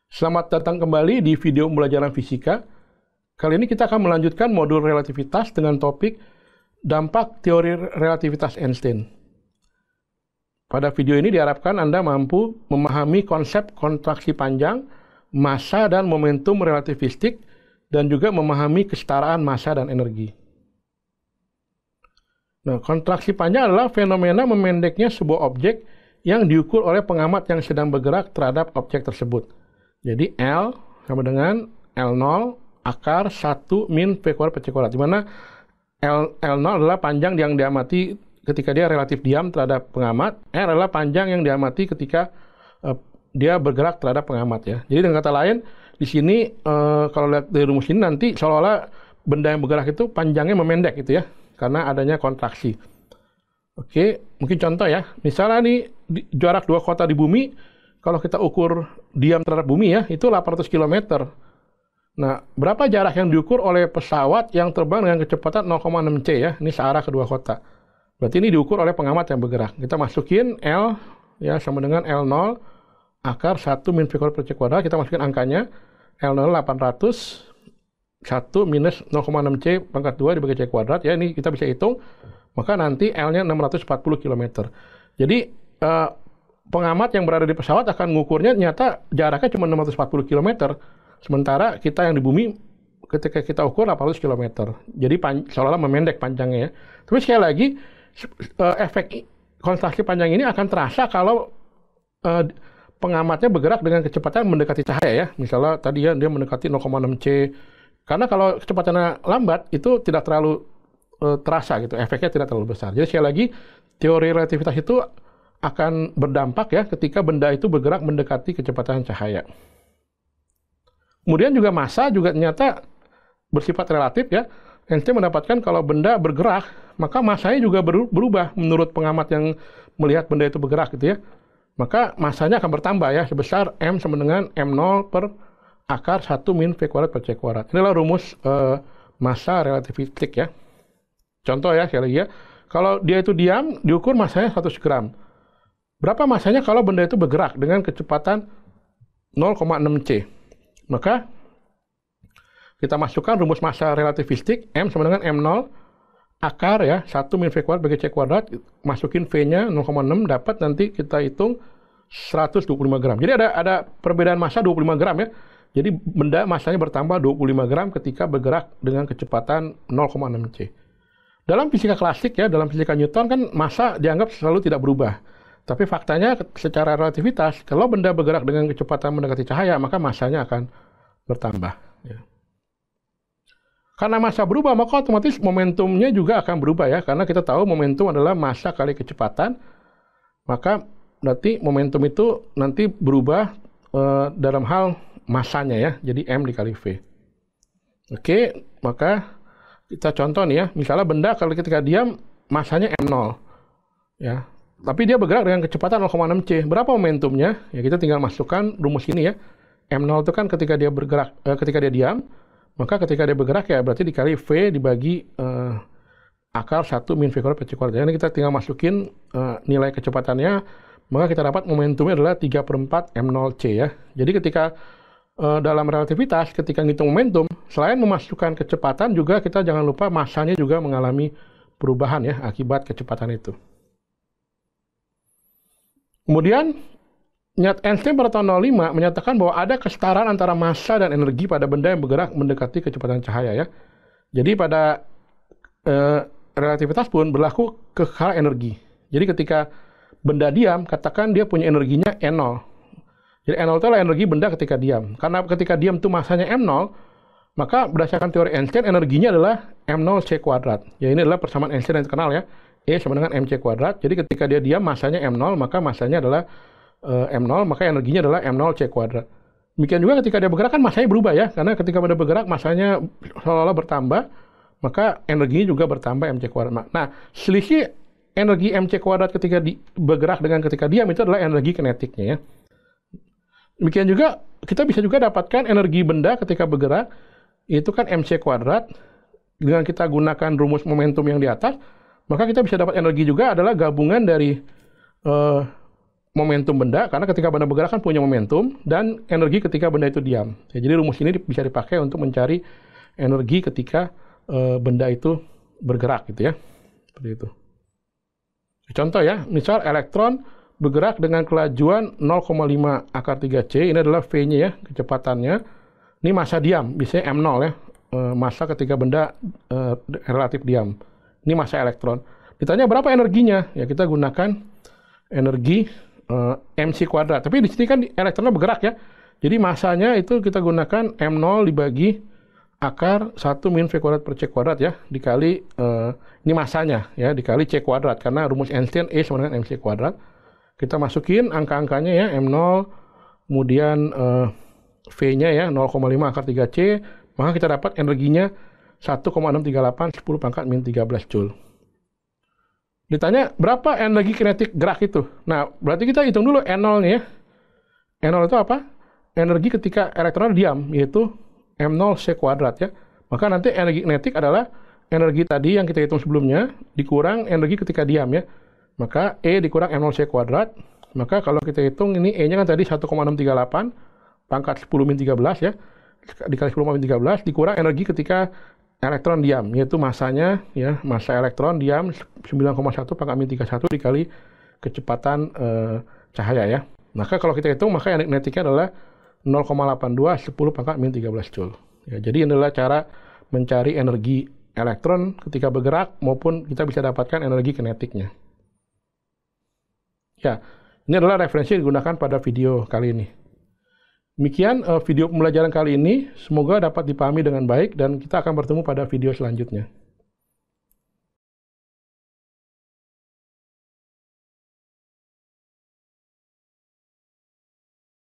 Selamat datang kembali di video pembelajaran fisika. Kali ini kita akan melanjutkan modul relativitas dengan topik dampak teori relativitas Einstein. Pada video ini diharapkan Anda mampu memahami konsep kontraksi panjang, massa dan momentum relativistik, dan juga memahami kesetaraan massa dan energi. Nah, kontraksi panjang adalah fenomena memendeknya sebuah objek yang diukur oleh pengamat yang sedang bergerak terhadap objek tersebut. Jadi L sama dengan L0 akar 1 min V kuadrat per C kuadrat, di mana L0 adalah panjang yang diamati ketika dia relatif diam terhadap pengamat, R adalah panjang yang diamati ketika dia bergerak terhadap pengamat ya. Jadi dengan kata lain, di sini kalau lihat dari rumus ini nanti seolah-olah benda yang bergerak itu panjangnya memendek gitu ya, karena adanya kontraksi. Oke, mungkin contoh ya, misalnya nih jarak dua kota di bumi, kalau kita ukur diam terhadap bumi ya, itu 800 km. Nah, berapa jarak yang diukur oleh pesawat yang terbang dengan kecepatan 0,6 C ya, ini searah kedua kota. Berarti ini diukur oleh pengamat yang bergerak. Kita masukin L ya sama dengan L0 akar 1 min V kuadrat per C kuadrat, kita masukin angkanya, L0 800, 1 minus 0,6 C pangkat 2 dibagi C kuadrat, ya ini kita bisa hitung, maka nanti L-nya 640 km. Jadi, pengamat yang berada di pesawat akan mengukurnya, nyata jaraknya cuma 640 km, sementara kita yang di bumi, ketika kita ukur 800 km. Jadi, seolah-olah memendek panjangnya ya. Tapi sekali lagi, efek kontraksi panjang ini akan terasa kalau pengamatnya bergerak dengan kecepatan mendekati cahaya ya. Misalnya tadi ya dia mendekati 0,6 C. Karena kalau kecepatannya lambat itu tidak terlalu terasa gitu, efeknya tidak terlalu besar. Jadi sekali lagi teori relativitas itu akan berdampak ya ketika benda itu bergerak mendekati kecepatan cahaya. Kemudian juga massa juga ternyata bersifat relatif ya. Einstein mendapatkan kalau benda bergerak, maka massanya juga berubah menurut pengamat yang melihat benda itu bergerak gitu ya. Maka massanya akan bertambah ya, sebesar M sama dengan M0 per akar 1 min V kuadrat per C kuadrat. Inilah rumus massa relativistik ya. Contoh ya, sekali lagi ya. Kalau dia itu diam, diukur massanya 100 gram. Berapa massanya kalau benda itu bergerak dengan kecepatan 0,6 C? Maka kita masukkan rumus massa relativistik, M sama dengan M0 akar ya, 1 min V kuadrat bagi C kuadrat, masukin V-nya 0,6, dapat nanti kita hitung 125 gram. Jadi ada perbedaan massa 25 gram ya. Jadi benda massanya bertambah 25 gram ketika bergerak dengan kecepatan 0,6 C. Dalam fisika klasik ya, dalam fisika Newton kan massa dianggap selalu tidak berubah. Tapi faktanya secara relativitas, kalau benda bergerak dengan kecepatan mendekati cahaya, maka massanya akan bertambah. Ya. Karena massa berubah, maka otomatis momentumnya juga akan berubah ya. Karena kita tahu momentum adalah massa kali kecepatan, maka berarti momentum itu nanti berubah dalam hal massanya ya. Jadi M dikali V. Oke, maka kita contoh nih ya. Misalnya benda kalau ketika diam, massanya M0. Ya. Tapi dia bergerak dengan kecepatan 0,6 C. Berapa momentumnya? Ya kita tinggal masukkan rumus ini ya. M0 itu kan ketika dia bergerak, ketika dia diam, maka ketika dia bergerak ya berarti dikali V dibagi akar 1 min V kuadrat per C kuadrat. Jadi kita tinggal masukin nilai kecepatannya, maka kita dapat momentumnya adalah 3/4 M0 C ya. Jadi ketika dalam relativitas, ketika ngitung momentum, selain memasukkan kecepatan juga kita jangan lupa massanya juga mengalami perubahan ya akibat kecepatan itu. Kemudian, Einstein pada tahun 05 menyatakan bahwa ada kesetaraan antara massa dan energi pada benda yang bergerak mendekati kecepatan cahaya ya. Jadi pada relativitas pun berlaku kekal energi. Jadi ketika benda diam, katakan dia punya energinya N0. Jadi N0 itu adalah energi benda ketika diam. Karena ketika diam itu massanya M0, maka berdasarkan teori Einstein energinya adalah M0 C kuadrat. Ya ini adalah persamaan Einstein yang terkenal ya. E sama dengan MC kuadrat. Jadi ketika dia diam massanya M0, maka massanya adalah M0, maka energinya adalah M0 C kuadrat. Demikian juga ketika dia bergerak kan massanya berubah ya. Karena ketika benda bergerak massanya seolah-olah bertambah, maka energinya juga bertambah MC kuadrat. Nah, selisih energi MC kuadrat ketika bergerak dengan ketika diam itu adalah energi kinetiknya ya. Demikian juga kita bisa juga dapatkan energi benda ketika bergerak, itu kan MC kuadrat. Dengan kita gunakan rumus momentum yang di atas, maka kita bisa dapat energi juga adalah gabungan dari momentum benda, karena ketika benda bergerak kan punya momentum, dan energi ketika benda itu diam. Ya, jadi rumus ini bisa dipakai untuk mencari energi ketika benda itu bergerak gitu ya. Seperti itu. Contoh ya, misal elektron bergerak dengan kelajuan 0,5 akar 3C, ini adalah V-nya ya, kecepatannya. Ini massa diam, biasanya M0 ya, massa ketika benda relatif diam. Ini massa elektron. Ditanya berapa energinya? Ya kita gunakan energi mc kuadrat. Tapi di sini kan elektronnya bergerak ya. Jadi massanya itu kita gunakan M0 dibagi akar 1 min V kuadrat per C kuadrat ya, dikali ini massanya ya, dikali C kuadrat, karena rumus Einstein E sama dengan mc kuadrat. Kita masukin angka-angkanya ya, M0, kemudian V-nya ya 0,5 akar 3C, maka kita dapat energinya 1,638 10 pangkat min 13 Joule. Ditanya berapa energi kinetik gerak itu? Nah, berarti kita hitung dulu N0 nih ya. N0 itu apa? Energi ketika elektron diam, yaitu M0 C kuadrat ya. Maka nanti energi kinetik adalah energi tadi yang kita hitung sebelumnya dikurang energi ketika diam ya. Maka E dikurang M0 C kuadrat. Maka kalau kita hitung ini E-nya kan tadi 1,638 pangkat 10 min 13 ya. Dikali 10 min 13 dikurang energi ketika elektron diam, yaitu massanya ya, massa elektron diam 9,1 pangkat min 31 dikali kecepatan cahaya ya. Maka kalau kita hitung, maka energi kinetiknya adalah 0,82 10 pangkat min 13 Joule. Ya, jadi ini adalah cara mencari energi elektron ketika bergerak, maupun kita bisa dapatkan energi kinetiknya. Ya, ini adalah referensi yang digunakan pada video kali ini. Demikian video pembelajaran kali ini, semoga dapat dipahami dengan baik, dan kita akan bertemu pada video selanjutnya.